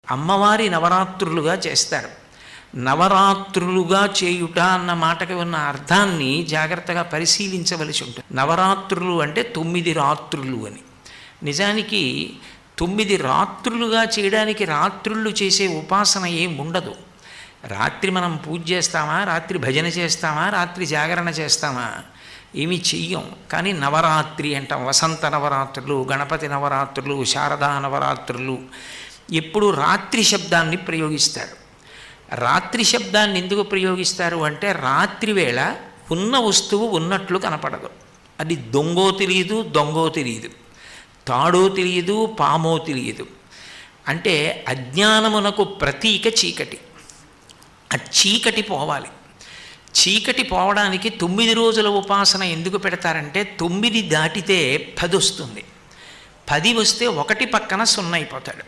అమ్మవారి నవరాత్రులుగా చేస్తారు. నవరాత్రులుగా చేయుట అన్న మాటకి ఉన్న అర్థాన్ని జాగ్రత్తగా పరిశీలించవలసి ఉంటుంది. నవరాత్రులు అంటే 9 రాత్రులు అని. నిజానికి 9 రాత్రులుగా చేయడానికి రాత్రుళ్ళు చేసే ఉపాసన ఏం ఉండదు. రాత్రి మనం పూజ చేస్తామా, రాత్రి భజన చేస్తామా, రాత్రి జాగరణ చేస్తామా, ఏమీ చెయ్యం. కానీ నవరాత్రి అంటాం. వసంత నవరాత్రులు, గణపతి నవరాత్రులు, శారదా నవరాత్రులు ఎప్పుడు రాత్రి శబ్దాన్ని ప్రయోగిస్తారు. రాత్రి శబ్దాన్ని ఎందుకు ప్రయోగిస్తారు అంటే రాత్రి వేళ ఉన్న వస్తువు ఉన్నట్లు కనపడదు. అది దొంగో తెలియదు, దొంగో తెలియదు, తాడో తెలియదు, పామో తెలియదు. అంటే అజ్ఞానమునకు ప్రతీక చీకటి. ఆ చీకటి పోవాలి. చీకటి పోవడానికి 9 రోజుల ఉపాసన ఎందుకు పెడతారంటే 9 దాటితే 10 వస్తుంది. 10 వస్తే 1 పక్కన 0 అయిపోతాడు.